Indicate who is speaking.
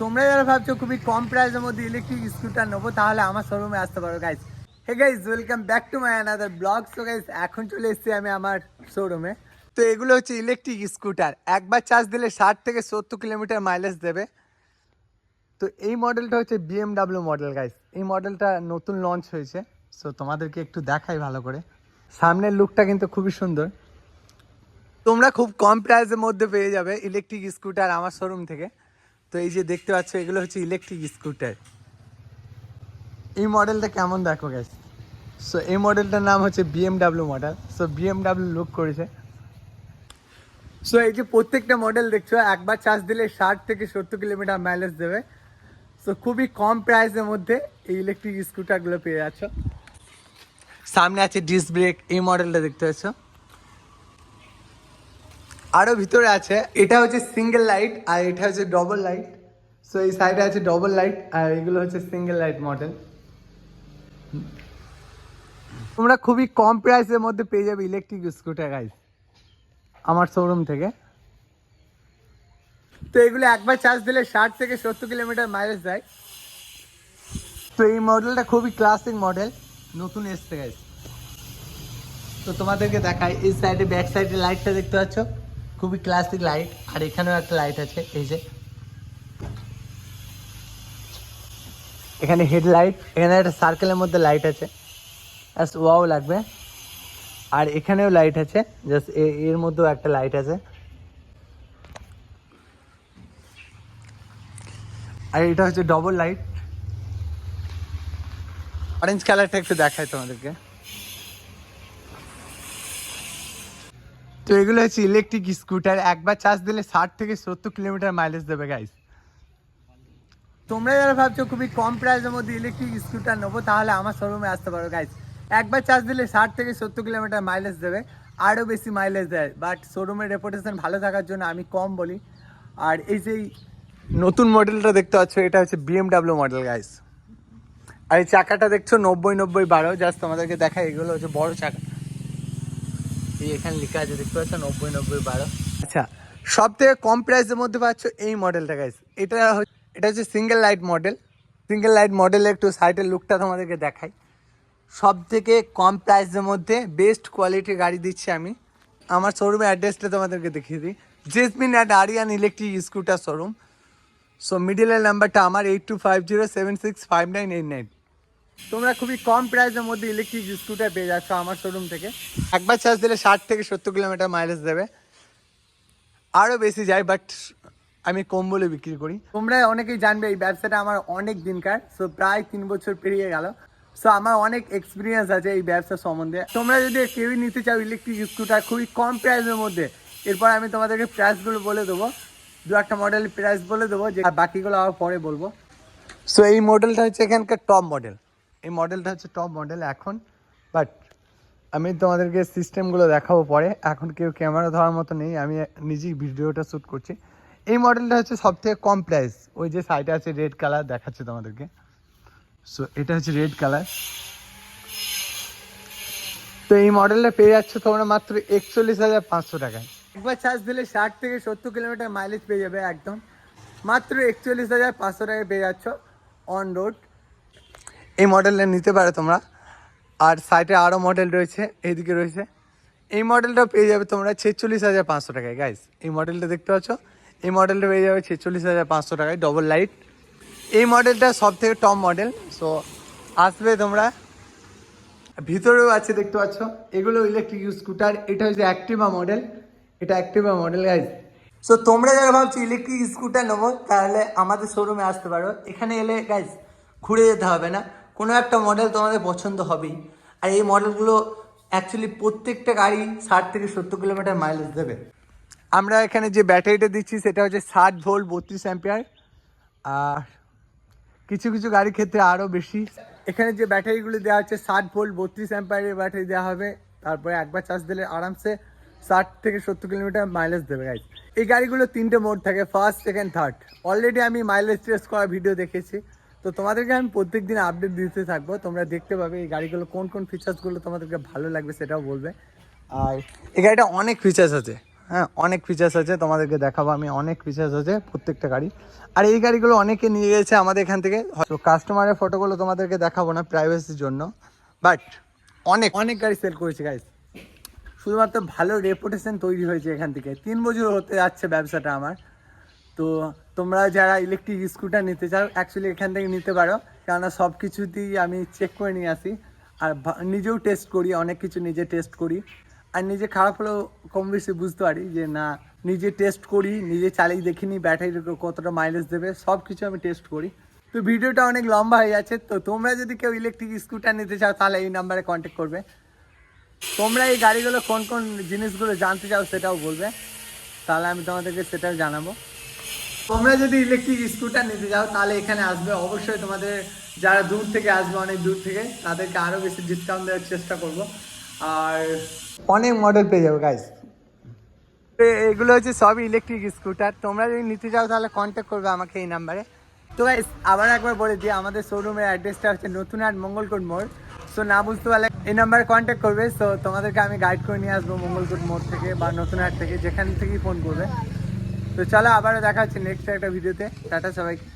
Speaker 1: তোমরা যারা ভাবছো খুবই কম প্রাইসের মধ্যে ইলেকট্রিক স্কুটার নেবো তাহলে আমার শোরুমে আসতে পারো guys. Hey guys, welcome back to my another blog. So guys, এখন চলে এসেছি আমি আমার শোরুমে। তো এগুলো হচ্ছে ইলেকট্রিক স্কুটার, একবার চার্জ দিলে 60 থেকে 70 কিলোমিটার মাইলেজ দেবে। তো এই মডেলটা হচ্ছে BMW মডেল গাইজ। এই মডেলটা নতুন লঞ্চ হয়েছে। সো তোমাদেরকে একটু দেখাই ভালো করে। সামনের লুকটা কিন্তু খুবই সুন্দর। তোমরা খুব কম প্রাইসের মধ্যে পেয়ে যাবে ইলেকট্রিক স্কুটার আমার শোরুম থেকে। তো এই যে দেখতে পাচ্ছ, এগুলো হচ্ছে ইলেকট্রিক স্কুটার। এই মডেলটা কেমন দেখো গাইস। সো এই মডেলটার নাম হচ্ছে BMW model. So BMW look করেছে। সো এই যে প্রত্যেকটা মডেল দেখছো, একবার চার্জ দিলে 60 থেকে 70 কিলোমিটার মাইলেজ দেবে। সো খুবই কম প্রাইসের মধ্যে এই ইলেকট্রিক স্কুটারগুলো পেয়ে যাচ্ছ। সামনে আছে ডিস্ক ব্রেক, এই মডেলটা দেখতে পাচ্ছ। আরও ভিতরে আছে, এটা হচ্ছে সিঙ্গেল লাইট আর এটা হচ্ছে ডবল লাইট। সো এই সাইডে আছে ডবল লাইট আর এগুলো হচ্ছে সিঙ্গেল লাইট মডেল। তোমরা খুবই কম প্রাইসের মধ্যে পেয়ে যাবে ইলেকট্রিক স্কুটার গাইস আমার শোরুম থেকে। তো এগুলো একবার চার্জ দিলে 60 থেকে 70 কিলোমিটার মাইলেজ দেয়। তো এই মডেলটা খুবই ক্লাসিক মডেল, নতুন এসছে গাইস। তো তোমাদেরকে দেখাই, এই সাইডে ব্যাক সাইডে লাইটটা দেখতে পাচ্ছ, খুবই ক্লাসিক লাইট। আর এখানেও একটা লাইট আছে, এই যে এখানে হেডলাইট, এখানে একটা সার্কেলের মধ্যে লাইট আছে, ওয়াও লাগবে। আর এখানেও লাইট আছে, জাস্ট এর মধ্যেও একটা লাইট আছে। আর এটা হচ্ছে ডবল লাইট। অরেঞ্জ কালারটা একটু দেখায় তোমাদেরকে। তো এগুলো হচ্ছে ইলেকট্রিক স্কুটার, একবার চার্জ দিলে 60 থেকে 70 কিলোমিটার মাইলেজ দেবে গাইস। তোমরা যারা ভাবছো খুবই কম প্রাইসের মধ্যে ইলেকট্রিক স্কুটার নেবো তাহলে আমার শোরুমে আসতে পারো গাইস। একবার চার্জ দিলে 60 থেকে 70 কিলোমিটার মাইলেজ দেবে, আরও বেশি মাইলেজ দেয়। বাট শোরুমের রেপুটেশন ভালো থাকার জন্য আমি কম বলি। আর এই যে নতুন মডেলটা দেখতে পাচ্ছ, এটা হচ্ছে BMW মডেল গাইস। আর এই চাকাটা দেখছো 90-90-12। জাস্ট তোমাদেরকে দেখাই, এগুলো হচ্ছে বড় চাকা। এই এখানে লেখা আছে দেখতে পাচ্ছ 90-90-12। আচ্ছা, সব থেকে কম প্রাইসের মধ্যে পাচ্ছ এই মডেলটা গাইস। এটা হচ্ছে single light model. Single light মডেলের একটু সাইডের লুকটা তোমাদেরকে দেখাই। সব থেকে কম প্রাইসের মধ্যে বেস্ট কোয়ালিটির গাড়ি দিচ্ছি আমি। আমার শোরুমের অ্যাড্রেসটা তোমাদেরকে দেখিয়ে দিই। Jesmin at Aryan electric scooter showroom. So মিডিলের নাম্বারটা আমার 8250765989। তোমরা খুবই কম প্রাইসের মধ্যে ইলেকট্রিক স্কুটার পেয়ে যাচ্ছ আমার শোরুম থেকে। একবার চার্জ দিলে 60 থেকে 70 কিলোমিটার মাইলেজ দেবে, আরও বেশি যায়, বাট আমি কম বলে বিক্রি করি। তোমরা অনেকেই জানবে এই ব্যবসাটা আমার অনেক দিনকার। সো প্রায় 3 বছর পেরিয়ে গেল। সো আমার অনেক এক্সপিরিয়েন্স আছে এই ব্যবসা সম্বন্ধে। তোমরা যদি কেউই নিতে চাও ইলেকট্রিক স্কুটার খুবই কম প্রাইসের মধ্যে, এরপর আমি তোমাদেরকে প্রাইসগুলো বলে দেবো, দু একটা মডেলের প্রাইস বলে দেবো, যে বাকিগুলো আবার পরে বলবো। সো এই মডেলটা হচ্ছে এখানকার টপ মডেল। এই মডেলটা হচ্ছে টপ মডেল এখন। বাট আমি তোমাদেরকে সিস্টেমগুলো দেখাবো পরে, এখন কেউ ক্যামেরা ধরার মতো নেই, আমি নিজেই ভিডিওটা শ্যুট করছি। এই মডেলটা হচ্ছে সব থেকে কম প্রাইস। ওই যে সাইডে আছে রেড কালার, দেখাচ্ছে তোমাদেরকে। সো এটা হচ্ছে রেড কালার। তো এই মডেলটা পেয়ে যাচ্ছ তোমরা মাত্র 41,500 টাকায়। একবার চার্জ দিলে 60 থেকে 70 কিলোমিটার মাইলেজ পেয়ে যাবে একদম, মাত্র 41,500 টাকায় পেয়ে যাচ্ছ অন রোড। এই মডেলটা নিতে পারো তোমরা। আর সাইডে আরও মডেল রয়েছে, এইদিকে রয়েছে। এই মডেলটা পেয়ে যাবে তোমরা 46,500 টাকায় গাইস। এই মডেলটা দেখতে পাচ্ছ, এই মডেলটা পেয়ে যাবে 46,500 টাকায়, ডবল লাইট। এই মডেলটা সব থেকে টপ মডেল। সো আসবে তোমরা। ভিতরেও আছে দেখতে পাচ্ছ, এগুলো ইলেকট্রিক স্কুটার। এটা হচ্ছে অ্যাক্টিভা মডেল, এটা অ্যাক্টিভা মডেল গাইস। সো তোমরা যারা ভাবছো ইলেকট্রিক স্কুটার নেবো তাহলে আমাদের শোরুমে আসতে পারো। এখানে এলে গাইস ঘুরে যেতে হবে না, কোনো একটা মডেল তোমাদের পছন্দ হবেই। আর এই মডেলগুলো অ্যাকচুয়ালি প্রত্যেকটা গাড়ি 60 থেকে 70 কিলোমিটার মাইলেজ দেবে। আমরা এখানে যে ব্যাটারিটা দিচ্ছি সেটা হচ্ছে 60 ভোল্ট 32 অ্যাম্পিয়ার। আর কিছু কিছু গাড়ির ক্ষেত্রে আরও বেশি। এখানে যে ব্যাটারিগুলো দেওয়া হচ্ছে 60 ভোল্ট 32 অ্যাম্পিয়ারের ব্যাটারি দেওয়া হবে। তারপরে একবার চার্জ দিলে আরামসে 60 থেকে 70 কিলোমিটার মাইলেজ দেবে গাইজ। এই গাড়িগুলো 3টে মোড থাকে, ফার্স্ট, সেকেন্ড, থার্ড। অলরেডি আমি মাইলেজ টেস্ট করা ভিডিও দেখেছি। তো তোমাদেরকে আমি প্রত্যেক দিন আপডেট দিতে থাকবো, তোমরা দেখতে পাবে এই গাড়িগুলো কোন কোন ফিচার্সগুলো তোমাদেরকে ভালো লাগবে সেটাও বলবে। আর এই গাড়িটা অনেক ফিচার্স আছে। হ্যাঁ, অনেক ফিচার্স আছে, তোমাদেরকে দেখাবো আমি, অনেক ফিচার্স আছে প্রত্যেকটা গাড়ি। আর এই গাড়িগুলো অনেকে নিয়ে গেছে আমাদের এখান থেকে, হয়তো কাস্টমারের ফটোগুলো তোমাদেরকে দেখাবো না প্রাইভেসির জন্য, বাট অনেক অনেক গাড়ি সেল করেছে গাইস। শুধুমাত্র ভালো রেপুটেশন তৈরি হয়েছে এখান থেকে। 3 বছর হতে যাচ্ছে ব্যবসাটা আমার। তো তোমরা যারা ইলেকট্রিক স্কুটার নিতে চাও অ্যাকচুয়ালি এখান থেকে নিতে পারো, কেননা সব কিছুতেই আমি চেক করে নিয়ে আসি, আর নিজেও টেস্ট করি, অনেক কিছু নিজে টেস্ট করি। আর নিজে খারাপ হলেও কম বেশি বুঝতে পারি যে না, নিজে টেস্ট করি, নিজে চালিয়ে দেখিনি ব্যাটারি কতটা মাইলেজ দেবে, সব কিছু আমি টেস্ট করি। তো ভিডিওটা অনেক লম্বা হয়ে যাচ্ছে। তো তোমরা যদি কেউ ইলেকট্রিক স্কুটার নিতে চাও তাহলে এই নাম্বারে কন্ট্যাক্ট করবে। তোমরা এই গাড়িগুলো কোন কোন জিনিসগুলো জানতে চাও সেটাও বলবে, তাহলে আমি তোমাদেরকে সেটাও জানাবো। তোমরা যদি ইলেকট্রিক স্কুটার নিতে যাও তাহলে এখানে আসবে অবশ্যই। তোমাদের যারা দূর থেকে আসবে, অনেক দূর থেকে, তাদেরকে আরও বেশি ডিসকাউন্ট দেওয়ার চেষ্টা করব। আর অনেক মডেল পেয়ে যাবে গাইস। এগুলো হচ্ছে সবই ইলেকট্রিক স্কুটার। তোমরা যদি নিতে চাও তাহলে কন্ট্যাক্ট করবে আমাকে এই নাম্বারে। তো গাইস আবার একবার বলে দিই, আমাদের শোরুমের অ্যাড্রেসটা হচ্ছে নতুন হাট মঙ্গলকোট মোড়। সো না বুঝতে পারলে এই নাম্বারে কন্ট্যাক্ট করবে। সো তোমাদেরকে আমি গাইড করে নিয়ে আসবো মঙ্গলকোট মোড় থেকে বা নতুন হাট থেকে, যেখান থেকেই ফোন করবে। তো চলো আবারও দেখা হচ্ছে নেক্সট একটা ভিডিওতে। টাটা সবাইকে।